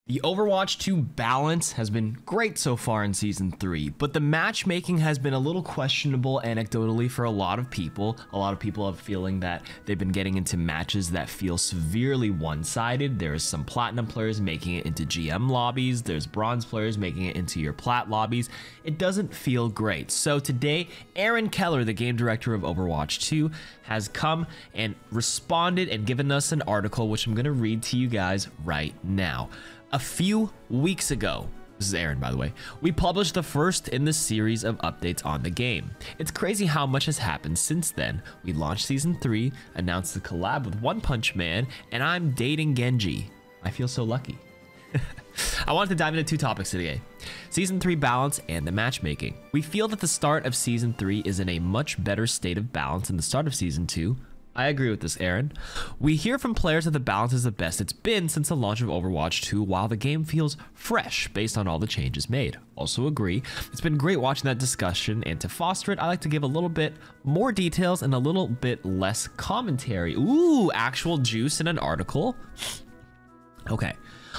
The Overwatch 2 balance has been great so far in Season 3, but the matchmaking has been a little questionable anecdotally for a lot of people. A lot of people have feeling that they've been getting into matches that feel severely one-sided. There's some Platinum players making it into GM lobbies, there's Bronze players making it into your Plat lobbies. It doesn't feel great. So today, Aaron Keller, the game director of Overwatch 2, has come and responded and given us an article, which I'm going to read to you guys right now. A few weeks ago, this is Aaron by the way, we published the first in the series of updates on the game. It's crazy how much has happened since then. We launched Season 3, announced the collab with One Punch Man, and I'm dating Genji. I feel so lucky. I wanted to dive into two topics today: Season 3 balance and the matchmaking. We feel that the start of Season 3 is in a much better state of balance than the start of Season 2. I agree with this, Aaron. We hear from players that the balance is the best it's been since the launch of Overwatch 2, while the game feels fresh based on all the changes made. Also agree. It's been great watching that discussion, and to foster it, I like to give a little bit more details and a little bit less commentary. Ooh, actual juice in an article. Okay,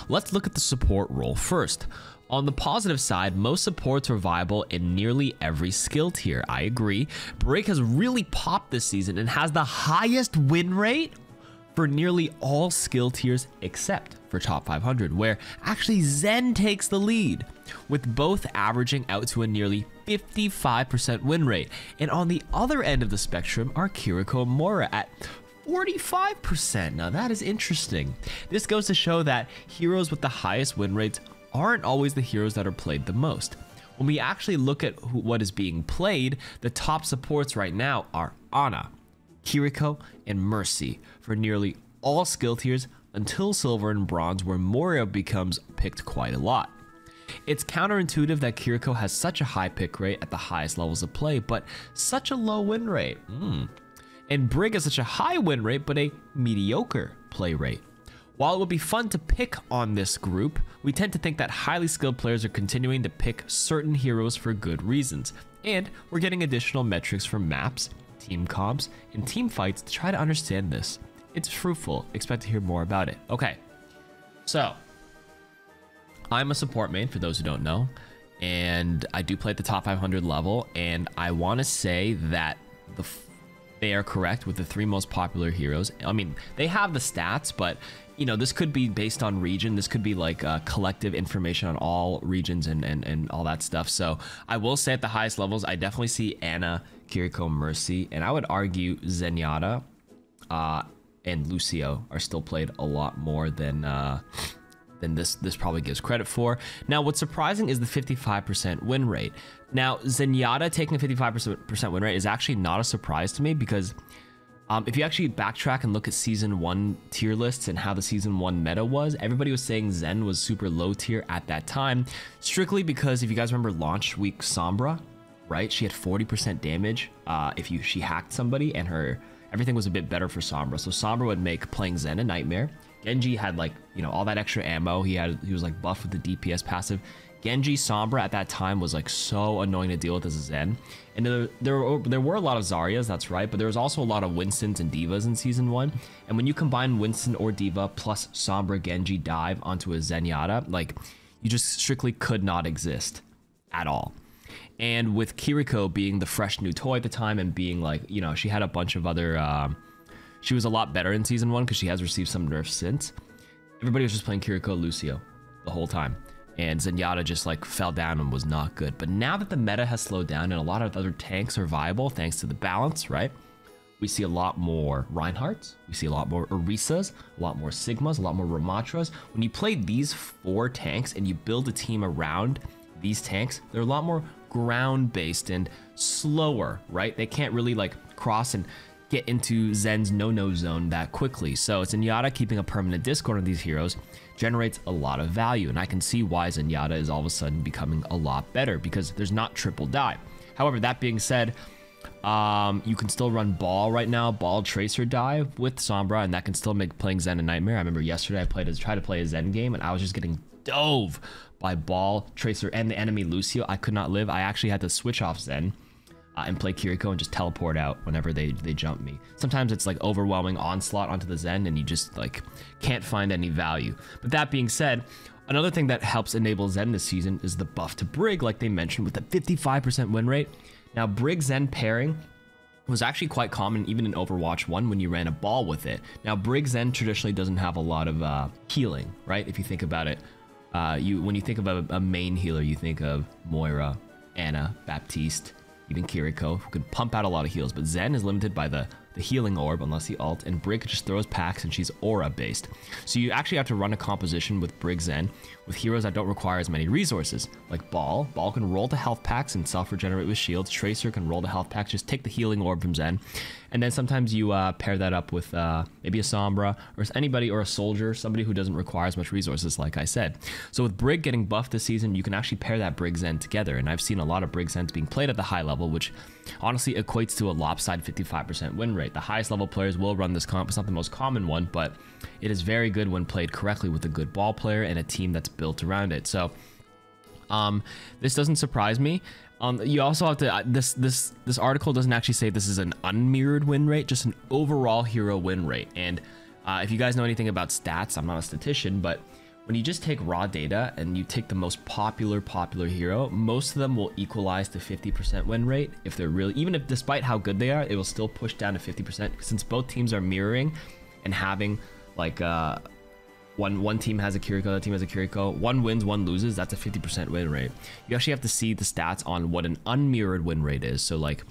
let's look at the support role first. On the positive side, most supports are viable in nearly every skill tier. I agree. Brig has really popped this season and has the highest win rate for nearly all skill tiers except for top 500, where actually Zen takes the lead, with both averaging out to a nearly 55% win rate. And on the other end of the spectrum are Kiriko and Moira at 45%. Now that is interesting. This goes to show that heroes with the highest win rates aren't always the heroes that are played the most. When we actually look at what is being played, the top supports right now are Ana, Kiriko, and Mercy for nearly all skill tiers until Silver and Bronze, where Moira becomes picked quite a lot. It's counterintuitive that Kiriko has such a high pick rate at the highest levels of play, but such a low win rate. And Brig has such a high win rate, but a mediocre play rate. While it would be fun to pick on this group, we tend to think that highly skilled players are continuing to pick certain heroes for good reasons, and we're getting additional metrics from maps, team comps, and team fights to try to understand this. It's fruitful. Expect to hear more about it. Okay, so I'm a support main for those who don't know, and I do play at the top 500 level, and I want to say that they are correct with the three most popular heroes. I mean, they have the stats, but you know, this could be based on region. This could be like collective information on all regions and all that stuff. So I will say at the highest levels, I definitely see Ana, Kiriko, Mercy, and I would argue Zenyatta and Lucio are still played a lot more than this probably gives credit for. Now, what's surprising is the 55% win rate. Now, Zenyatta taking a 55% win rate is actually not a surprise to me, because if you actually backtrack and look at Season 1 tier lists and how the Season 1 meta was, everybody was saying Zen was super low tier at that time, strictly because if you guys remember launch week Sombra, right? She had 40% damage if she hacked somebody, and everything was a bit better for Sombra. So Sombra would make playing Zen a nightmare. Genji had, like, you know, all that extra ammo. He was like buffed with the DPS passive. Genji Sombra at that time was like so annoying to deal with as a Zen. And there were a lot of Zaryas, that's right, but there was also a lot of Winstons and Divas in Season 1. And when you combine Winston or Diva plus Sombra Genji dive onto a Zenyatta, like, you just strictly could not exist at all. And with Kiriko being the fresh new toy at the time and being like, you know, she had a bunch of other she was a lot better in Season 1 because she has received some nerfs since. Everybody was just playing Kiriko Lucio the whole time, and Zenyatta just like fell down and was not good. But now that the meta has slowed down and a lot of other tanks are viable thanks to the balance, right? We see a lot more Reinhardts, we see a lot more Orisas, a lot more Sigmas, a lot more Ramatras. When you play these four tanks and you build a team around these tanks, they're a lot more ground-based and slower, right? They can't really like cross and get into Zen's no-no zone that quickly. So Zenyatta keeping a permanent discord on these heroes generates a lot of value, and I can see why Zenyatta is all of a sudden becoming a lot better, because there's not triple dive. However, that being said, you can still run Ball right now, Ball Tracer dive with Sombra, and that can still make playing Zen a nightmare. I remember yesterday I tried to play a Zen game, and I was just getting dove by Ball, Tracer, and the enemy Lucio. I could not live. I actually had to switch off Zen and play Kiriko and just teleport out whenever they jump me. Sometimes it's like overwhelming onslaught onto the Zen and you just like can't find any value. But that being said, Another thing that helps enable Zen this season is the buff to Brig, like they mentioned, with the 55% win rate. Now, Brig Zen pairing was actually quite common even in Overwatch 1 when you ran a ball with it. Now, Brig Zen traditionally doesn't have a lot of healing, right? If you think about it, when you think of a main healer, you think of Moira, Ana, Baptiste, even Kiriko, who can pump out a lot of heals, but Zen is limited by the healing orb unless he ult, and Brig just throws packs and she's aura based. So you actually have to run a composition with Brig Zen with heroes that don't require as many resources, like Ball. Ball can roll to health packs and self-regenerate with shields. Tracer can roll to health packs, just take the healing orb from Zen. And then sometimes you pair that up with maybe a Sombra or anybody, or a soldier, somebody who doesn't require as much resources, like I said. So with Brig getting buffed this season, you can actually pair that Brig Zen together. And I've seen a lot of Brig Zens being played at the high level, which honestly equates to a lopsided 55% win rate. The highest level players will run this comp. It's not the most common one, but it is very good when played correctly with a good ball player and a team that's built around it. So this doesn't surprise me. You also have to, this article doesn't actually say this is an unmirrored win rate, just an overall hero win rate. And if you guys know anything about stats, I'm not a statistician, but when you just take raw data and you take the most popular hero, most of them will equalize to 50% win rate. If they're really, even if despite how good they are, it will still push down to 50%, since both teams are mirroring and having like one team has a Kiriko, other team has a Kiriko. One wins, one loses. That's a 50% win rate. You actually have to see the stats on what an unmirrored win rate is. So like,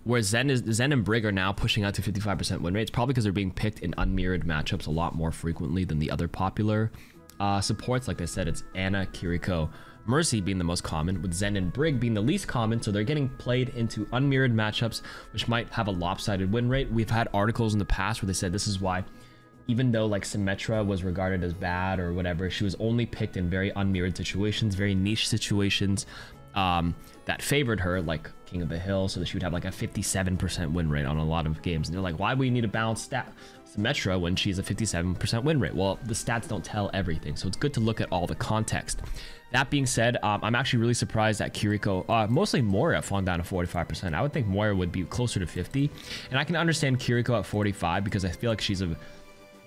where Zen and Brig are now pushing out to 55% win rate, it's probably because they're being picked in unmirrored matchups a lot more frequently than the other popular supports. Like I said, it's Ana, Kiriko, Mercy being the most common, with Zen and Brig being the least common. So they're getting played into unmirrored matchups, which might have a lopsided win rate. We've had articles in the past where they said this is why, even though like Symmetra was regarded as bad or whatever, she was only picked in very unmirrored situations, very niche situations that favored her, like King of the Hill, so that she would have like a 57% win rate on a lot of games. And they're like, why would we need a balanced stat Symmetra when she's a 57% win rate? Well, the stats don't tell everything, so it's good to look at all the context. That being said, I'm actually really surprised that Kiriko, mostly Moira, falling down to 45%. I would think Moira would be closer to 50, and I can understand Kiriko at 45 because I feel like she's a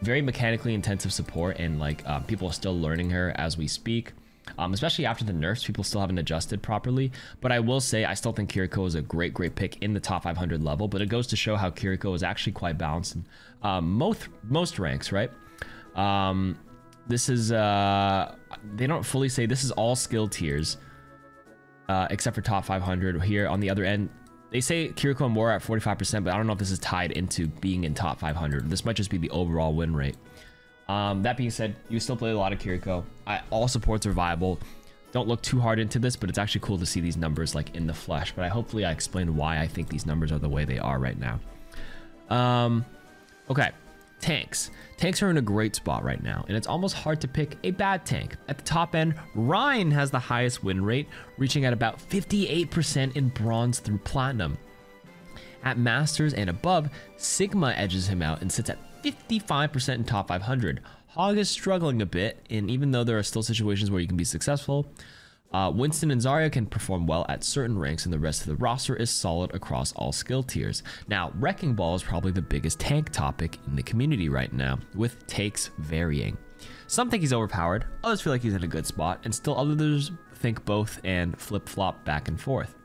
very mechanically intensive support, and like people are still learning her as we speak, especially after the nerfs. People still haven't adjusted properly, but I will say I still think Kiriko is a great pick in the top 500 level. But it goes to show how Kiriko is actually quite balanced in most ranks, right? This is they don't fully say this is all skill tiers except for top 500. Here on the other end, they say Kiriko and Moira at 45%, but I don't know if this is tied into being in top 500. This might just be the overall win rate. That being said, you still play a lot of Kiriko. All supports are viable. Don't look too hard into this, but it's actually cool to see these numbers like in the flesh. But hopefully I explained why I think these numbers are the way they are right now. Okay, tanks. Tanks are in a great spot right now, and it's almost hard to pick a bad tank. At the top end, Ryan has the highest win rate, reaching at about 58% in bronze through platinum. At masters and above, Sigma edges him out and sits at 55% in top 500. Hog is struggling a bit, and even though there are still situations where you can be successful, Winston and Zarya can perform well at certain ranks, and the rest of the roster is solid across all skill tiers. Now, Wrecking Ball is probably the biggest tank topic in the community right now, with takes varying. Some think he's overpowered, others feel like he's in a good spot, and still others think both and flip-flop back and forth.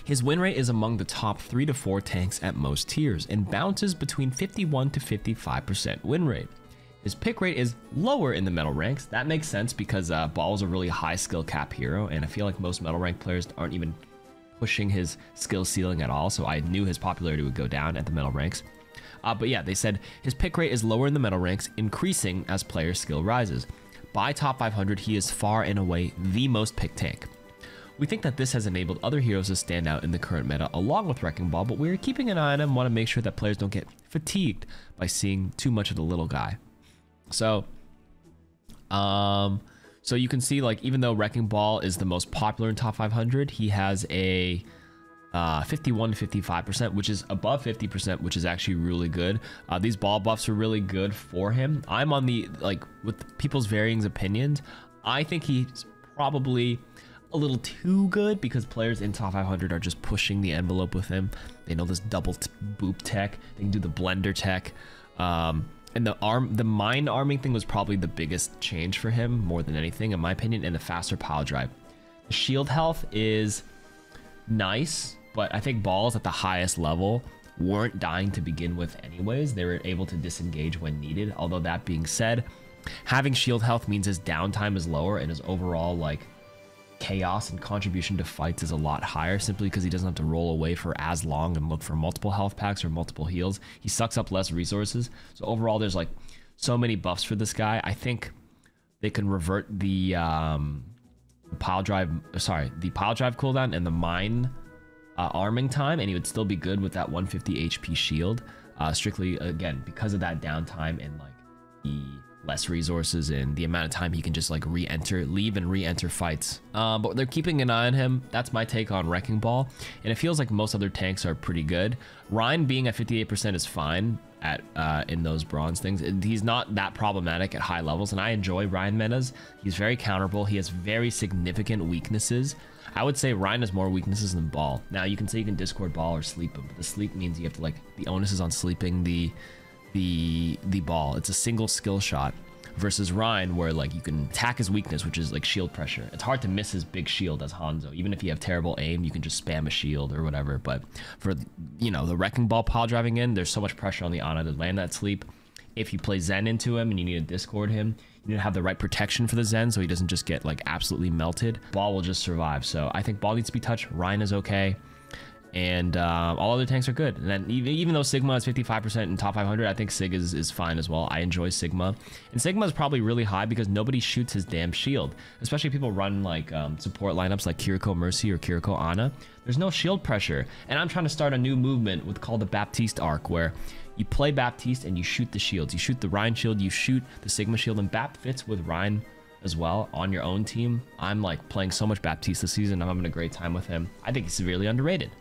His win rate is among the top 3 to 4 tanks at most tiers, and bounces between 51 to 55% win rate. His pick rate is lower in the metal ranks. That makes sense because Ball is a really high skill cap hero, and I feel like most metal rank players aren't even pushing his skill ceiling at all, so I knew his popularity would go down at the metal ranks. But yeah, they said his pick rate is lower in the metal ranks, increasing as player skill rises. By top 500, he is far and away the most picked tank. We think that this has enabled other heroes to stand out in the current meta along with Wrecking Ball, but we're keeping an eye on him and want to make sure that players don't get fatigued by seeing too much of the little guy. So you can see, like, even though Wrecking Ball is the most popular in top 500, he has a 51 to 55%, which is above 50%, which is actually really good. These ball buffs are really good for him. I'm on the, like, with people's varying opinions, I think he's probably a little too good because players in top 500 are just pushing the envelope with him. They know this double boop tech. They can do the blender tech. And the mind arming thing was probably the biggest change for him, more than anything, in my opinion, and the faster pile drive. The shield health is nice, but I think balls at the highest level weren't dying to begin with anyways. They were able to disengage when needed. Although that being said, having shield health means his downtime is lower and his overall like chaos and contribution to fights is a lot higher, simply because he doesn't have to roll away for as long and look for multiple health packs or multiple heals. He sucks up less resources. So overall, there's like so many buffs for this guy. I think they can revert the pile drive cooldown and the mine arming time, and he would still be good with that 150 HP shield. Strictly again because of that downtime and like the less resources and the amount of time he can just like leave and re-enter fights. But they're keeping an eye on him. That's my take on Wrecking Ball, and it feels like most other tanks are pretty good. Ryan being at 58% is fine at in those bronze things. He's not that problematic at high levels, and I enjoy Ryan metas. He's very counterable. He has very significant weaknesses. I would say Ryan has more weaknesses than Ball. Now you can say you can discord Ball or sleep him, but the sleep means you have to like, the onus is on sleeping the Ball. It's a single skill shot versus Ryan where like you can attack his weakness, which is like shield pressure. It's hard to miss his big shield as Hanzo. Even if you have terrible aim, you can just spam a shield or whatever. But for, you know, the Wrecking Ball pile driving in, there's so much pressure on the Ana to land that sleep. If you play Zen into him and you need to discord him, you need to have the right protection for the Zen so he doesn't just get like absolutely melted. Ball will just survive. So I think Ball needs to be touched. Ryan is okay. And all other tanks are good. And then even though Sigma is 55% in top 500, I think Sig is fine as well. I enjoy Sigma. And Sigma is probably really high because nobody shoots his damn shield. Especially people run like support lineups like KarQ Mercy or KarQ Ana. There's no shield pressure. And I'm trying to start a new movement with called the Baptiste arc, where you play Baptiste and you shoot the shields. You shoot the Ryan shield, you shoot the Sigma shield, and Bap fits with Ryan as well on your own team. I'm like playing so much Baptiste this season. I'm having a great time with him. I think he's severely underrated.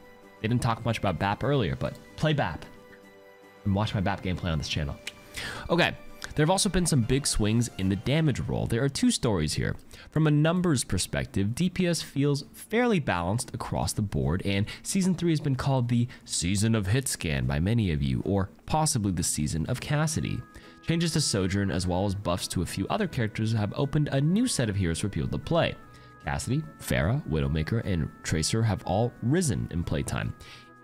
They didn't talk much about BAP earlier, but play BAP and watch my BAP gameplay on this channel. Okay, there have also been some big swings in the damage roll. There are two stories here. From a numbers perspective, DPS feels fairly balanced across the board, and Season 3 has been called the Season of Hitscan by many of you, or possibly the Season of Cassidy. Changes to Sojourn, as well as buffs to a few other characters, have opened a new set of heroes for people to play. Cassidy, Pharah, Widowmaker, and Tracer have all risen in playtime.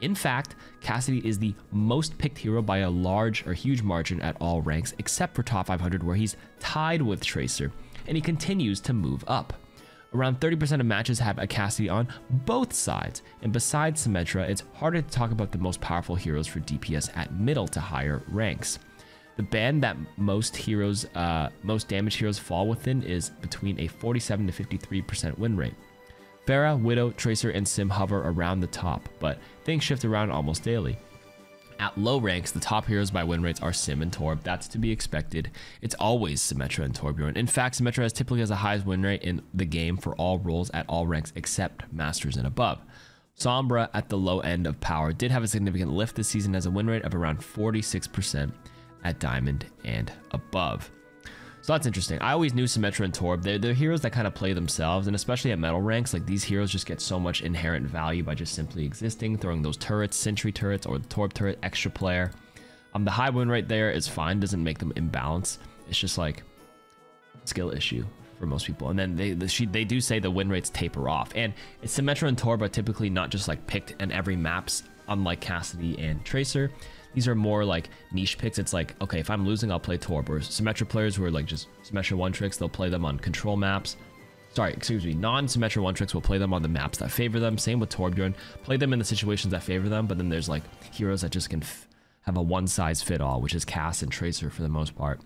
In fact, Cassidy is the most picked hero by a large or huge margin at all ranks, except for top 500, where he's tied with Tracer, and he continues to move up. Around 30% of matches have a Cassidy on both sides, and besides Symmetra, it's harder to talk about the most powerful heroes for DPS at middle to higher ranks. The band that most damage heroes fall within is between a 47 to 53% win rate. Pharah, Widow, Tracer, and Sim hover around the top, but things shift around almost daily. At low ranks, the top heroes by win rates are Sim and Torb. That's to be expected. It's always Symmetra and Torbjorn. In fact, Symmetra typically has the highest win rate in the game for all roles at all ranks except Masters and above. Sombra, at the low end of power, did have a significant lift this season as a win rate of around 46% at Diamond and above. So that's interesting. I always knew Symmetra and Torb. They're heroes that kind of play themselves, and especially at metal ranks, like these heroes just get so much inherent value by just simply existing, throwing those turrets, sentry turrets, or the Torb turret, extra player. The high win rate there is fine, doesn't make them imbalance. It's just like a skill issue for most people. And then they do say the win rates taper off. And it's Symmetra and Torb are typically not just like picked in every maps, unlike Cassidy and Tracer. These are more like niche picks. It's like, okay, if I'm losing, I'll play Torb. Or Symmetra players who are like just Symmetra one tricks, they'll play them on control maps. Sorry, excuse me, non-Symmetra one tricks will play them on the maps that favor them. Same with Torbjorn. Play them in the situations that favor them, but then there's like heroes that just can have a one-size-fit-all, which is Cass and Tracer for the most part.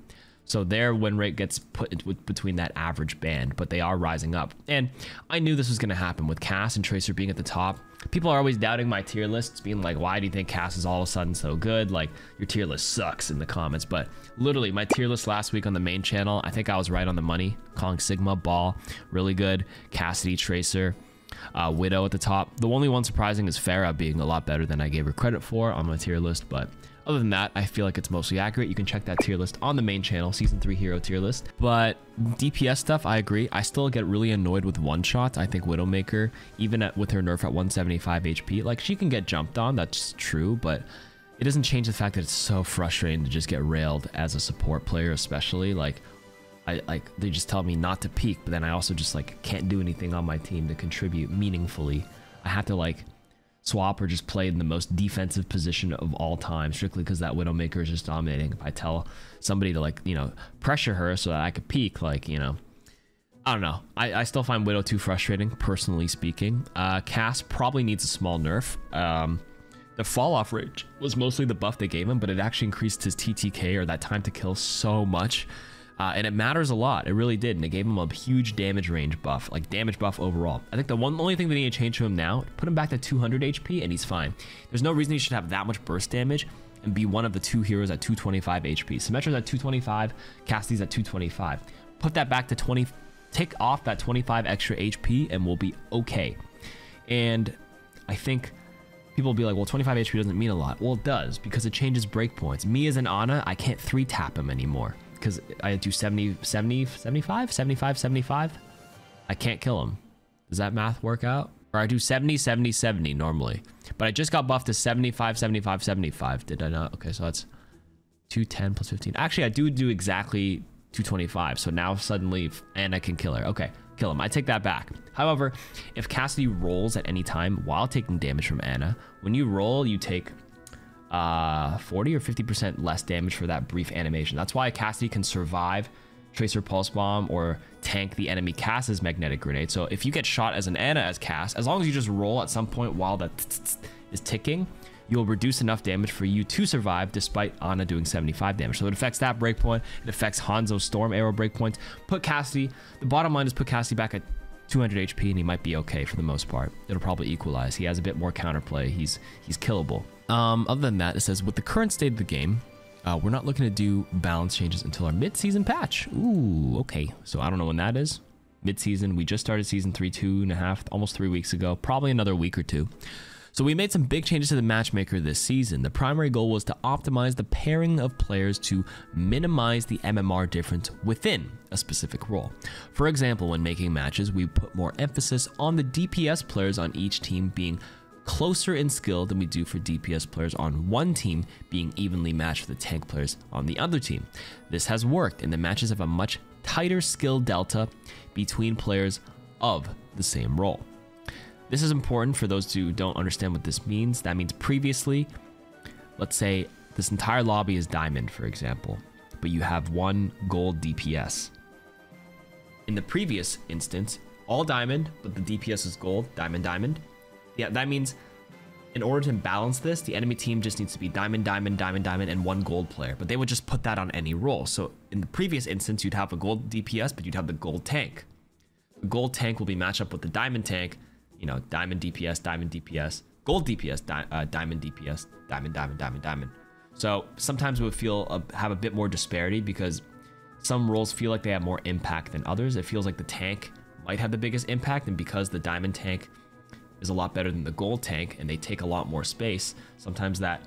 So their win rate gets put between that average band, but they are rising up. And I knew this was going to happen with Cass and Tracer being at the top. People are always doubting my tier lists, being like, why do you think Cass is all of a sudden so good? Like, your tier list sucks in the comments. But literally, my tier list last week on the main channel, I think I was right on the money, calling Sigma, Ball, really good, Cassidy, Tracer, Widow at the top. The only one surprising is Pharah being a lot better than I gave her credit for on my tier list, but other than that, I feel like it's mostly accurate. You can check that tier list on the main channel, Season 3 hero tier list. But DPS stuff, I agree. I still get really annoyed with one-shots. I think Widowmaker, even with her nerf at 175 HP, like she can get jumped on, that's true, but it doesn't change the fact that it's so frustrating to just get railed as a support player, especially. Like, they just tell me not to peek, but then I also just like can't do anything on my team to contribute meaningfully. I have to like swap or just play in the most defensive position of all time, strictly because that Widowmaker is just dominating. If I tell somebody to like, you know, pressure her so that I could peek, like, you know, I don't know. I still find Widow too frustrating, personally speaking. Cass probably needs a small nerf. The fall off rate was mostly the buff they gave him, but it actually increased his TTK, or that time to kill, so much. And it matters a lot. It really did. And it gave him a huge damage range buff, like damage buff overall. I think the only thing they need to change to him now, put him back to 200 HP and he's fine. There's no reason he should have that much burst damage and be one of the two heroes at 225 HP. Symmetra's at 225, Cassidy's at 225. Put that back to 20, take off that 25 extra HP and we'll be okay. And I think people will be like, well, 25 HP doesn't mean a lot. Well, it does, because it changes breakpoints. Me as an Ana, I can't 3-tap him anymore, because I do 70, 70, 75, 75, 75. I can't kill him. Does that math work out? Or I do 70, 70, 70 normally. But I just got buffed to 75, 75, 75. Did I not? Okay, so that's 210 plus 15. Actually, I do exactly 225. So now suddenly Ana can kill her. Okay, kill him. I take that back. However, if Cassidy rolls at any time while taking damage from Ana, when you roll, you take 40 or 50% less damage for that brief animation. That's why Cassidy can survive Tracer Pulse Bomb or tank the enemy Cass's Magnetic Grenade. So if you get shot as an Ana as Cass, as long as you just roll at some point while that is ticking, you'll reduce enough damage for you to survive despite Ana doing 75 damage. So it affects that breakpoint. It affects Hanzo's Storm Arrow breakpoints. Put Cassidy, the bottom line is put Cassidy back at 200 HP and he might be okay for the most part. It'll probably equalize. He has a bit more counterplay. He's killable. Other than that, it says, with the current state of the game, we're not looking to do balance changes until our mid-season patch. Ooh, okay. So I don't know when that is. Mid-season, we just started season 3, 2.5, almost 3 weeks ago. Probably another week or two. So we made some big changes to the matchmaker this season. The primary goal was to optimize the pairing of players to minimize the MMR difference within a specific role. For example, when making matches, we put more emphasis on the DPS players on each team being closer in skill than we do for DPS players on one team being evenly matched with the tank players on the other team. This has worked, and the matches have a much tighter skill delta between players of the same role. This is important for those who don't understand what this means. That means previously, let's say this entire lobby is diamond, for example, but you have one gold DPS. In the previous instance, all diamond, but the DPS is gold, diamond, diamond. Yeah, that means in order to balance this, the enemy team just needs to be diamond, diamond, diamond, diamond, and one gold player. But they would just put that on any role. So in the previous instance, you'd have a gold DPS, but you'd have the gold tank. The gold tank will be matched up with the diamond tank. You know, diamond DPS, gold DPS, diamond DPS, diamond, diamond, diamond, diamond. So sometimes we would have a bit more disparity because some roles feel like they have more impact than others. It feels like the tank might have the biggest impact, and because the diamond tank is a lot better than the gold tank and they take a lot more space, sometimes that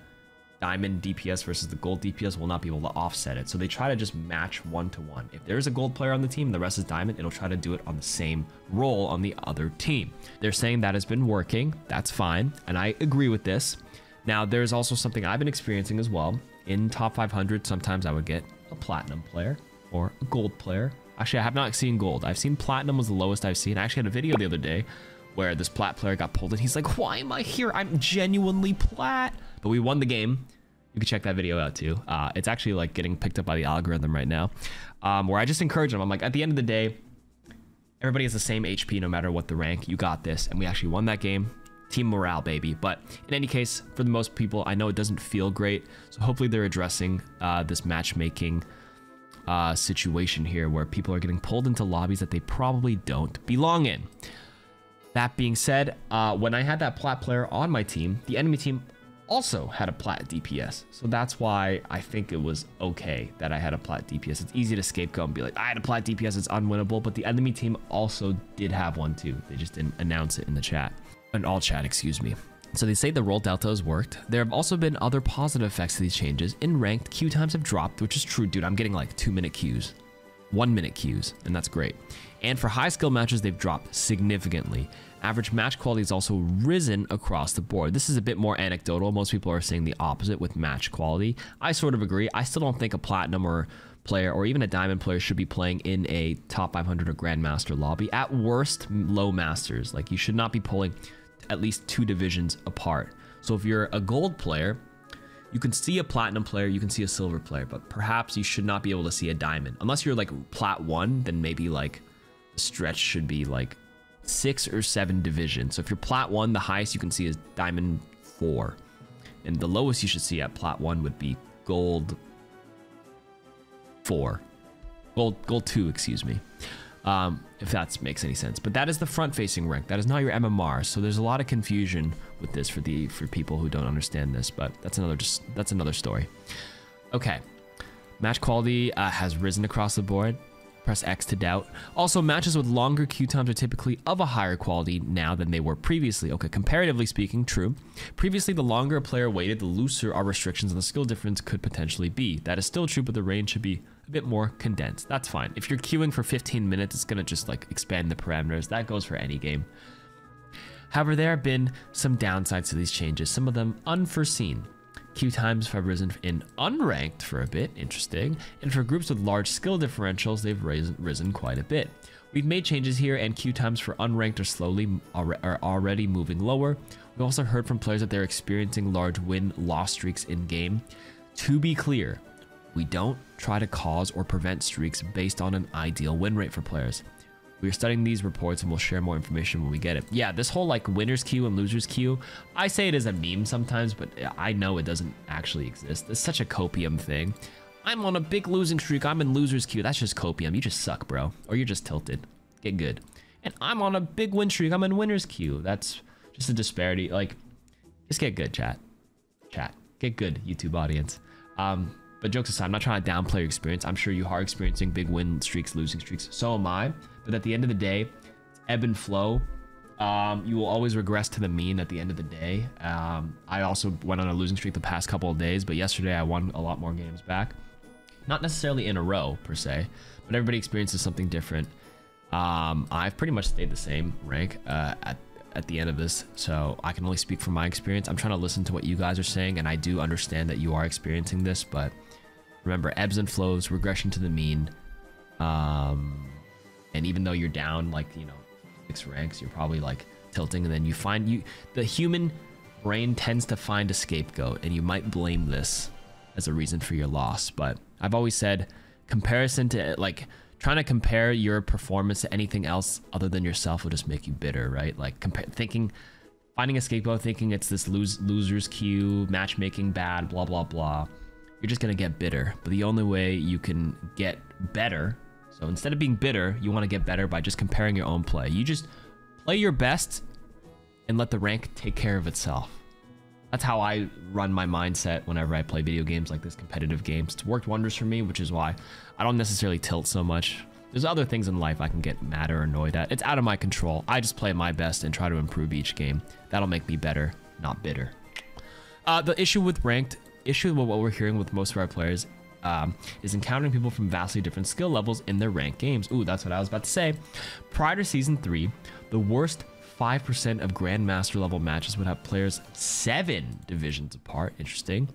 diamond DPS versus the gold DPS will not be able to offset it. So they try to just match 1-to-1. If there's a gold player on the team and the rest is diamond, it'll try to do it on the same role on the other team. They're saying that has been working. That's fine. And I agree with this. Now, there's also something I've been experiencing as well. In top 500, sometimes I would get a platinum player or a gold player. Actually, I have not seen gold. I've seen platinum was the lowest I've seen. I actually had a video the other day where this plat player got pulled and he's like, why am I here? I'm genuinely plat. But we won the game. You can check that video out too. It's actually like getting picked up by the algorithm right now, where I just encourage them. I'm like, at the end of the day, everybody has the same HP no matter what the rank. You got this. And we actually won that game. Team morale, baby. But in any case, for the most people, I know it doesn't feel great. So hopefully they're addressing this matchmaking situation here where people are getting pulled into lobbies that they probably don't belong in. That being said, when I had that plat player on my team, the enemy team also had a plat DPS. So that's why I think it was okay that I had a plat DPS. It's easy to scapegoat and be like, I had a plat DPS, it's unwinnable. But the enemy team also did have one too. They just didn't announce it in the chat. In all chat, excuse me. So they say the role delta has worked. There have also been other positive effects to these changes. In ranked, queue times have dropped, which is true, dude. I'm getting like 2-minute queues, 1-minute queues, and that's great. And for high skill matches, they've dropped significantly. Average match quality has also risen across the board. This is a bit more anecdotal. Most people are saying the opposite with match quality. I sort of agree. I still don't think a platinum or player or even a diamond player should be playing in a top 500 or grandmaster lobby. At worst, low masters. Like, you should not be pulling at least 2 divisions apart. So if you're a gold player, you can see a platinum player, you can see a silver player, but perhaps you should not be able to see a diamond. Unless you're like plat 1, then maybe like the stretch should be like 6 or 7 divisions. So if you're plat 1, the highest you can see is diamond 4. And the lowest you should see at plat 1 would be gold 4. Gold 2, excuse me. If that makes any sense. But that is the front-facing rank. That is not your MMR. So there's a lot of confusion with this for people who don't understand this. But that's another story. Okay, match quality has risen across the board. Press X to doubt. Also, matches with longer queue times are typically of a higher quality now than they were previously. Okay, comparatively speaking, true. Previously, the longer a player waited, the looser our restrictions on the skill difference could potentially be. That is still true, but the range should be a bit more condensed. That's fine. If you're queuing for 15 minutes, it's gonna just like expand the parameters. That goes for any game. However, there have been some downsides to these changes, some of them unforeseen. Queue times have risen in unranked for a bit, interesting, and for groups with large skill differentials, they've risen quite a bit. We've made changes here, and queue times for unranked are already moving lower. We also heard from players that they're experiencing large win-loss streaks in-game. To be clear, we don't try to cause or prevent streaks based on an ideal win rate for players. We are studying these reports and we'll share more information when we get it. Yeah, this whole like winner's queue and loser's queue, I say it as a meme sometimes, but I know it doesn't actually exist. It's such a copium thing. I'm on a big losing streak, I'm in loser's queue. That's just copium. You just suck, bro. Or you're just tilted. Get good. And I'm on a big win streak, I'm in winner's queue. That's just a disparity. Like, just get good, chat. Get good, YouTube audience. But jokes aside, I'm not trying to downplay your experience. I'm sure you are experiencing big win streaks, losing streaks. So am I. But at the end of the day, it's ebb and flow. You will always regress to the mean at the end of the day. I also went on a losing streak the past couple of days, but yesterday I won a lot more games back. Not necessarily in a row, per se, but everybody experiences something different. I've pretty much stayed the same rank at the end of this, so I can only speak from my experience. I'm trying to listen to what you guys are saying, and I do understand that you are experiencing this, but remember, ebbs and flows, regression to the mean. And even though you're down, like, you know, 6 ranks, you're probably like tilting, and then you find the human brain tends to find a scapegoat, and you might blame this as a reason for your loss. But I've always said comparison to like trying to compare your performance to anything else other than yourself will just make you bitter, right? Like finding a scapegoat, thinking it's this loser's queue, matchmaking bad, blah, blah, blah. You're just gonna get bitter. But the only way you can get better, so instead of being bitter, you want to get better by just comparing your own play. You just play your best and let the rank take care of itself. That's how I run my mindset whenever I play video games like this, competitive games. It's worked wonders for me, which is why I don't necessarily tilt so much. There's other things in life I can get mad or annoyed at. It's out of my control. I just play my best and try to improve each game. That'll make me better, not bitter. The issue with what we're hearing with most of our players is encountering people from vastly different skill levels in their ranked games. Ooh, that's what I was about to say. Prior to Season 3, the worst 5% of Grandmaster level matches would have players 7 divisions apart. Interesting.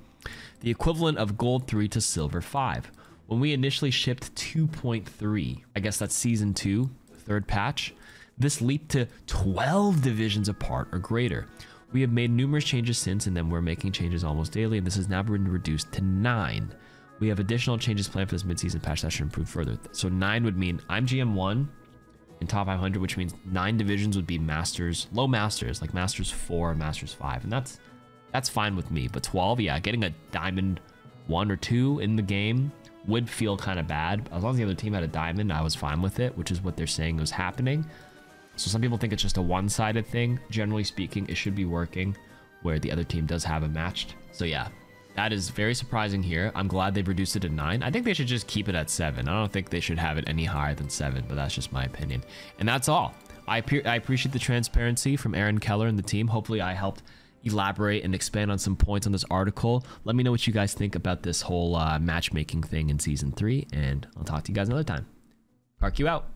The equivalent of Gold 3 to Silver 5. When we initially shipped 2.3, I guess that's Season 2, third patch, this leaped to 12 divisions apart or greater. We have made numerous changes since, and then we're making changes almost daily, and this has now been reduced to 9. We have additional changes planned for this mid-season patch that should improve further. So 9 would mean I'm GM1 in top 500, which means 9 divisions would be masters, low masters, like masters 4, masters 5, and that's fine with me. But 12, yeah, getting a diamond 1 or 2 in the game would feel kind of bad. As long as the other team had a diamond, I was fine with it, which is what they're saying was happening. So some people think it's just a one-sided thing. Generally speaking, it should be working where the other team does have a matched. So yeah, that is very surprising here. I'm glad they've reduced it to 9. I think they should just keep it at 7. I don't think they should have it any higher than 7, but that's just my opinion. And that's all. I appreciate the transparency from Aaron Keller and the team. Hopefully I helped elaborate and expand on some points on this article. Let me know what you guys think about this whole matchmaking thing in Season 3, and I'll talk to you guys another time. KarQ out.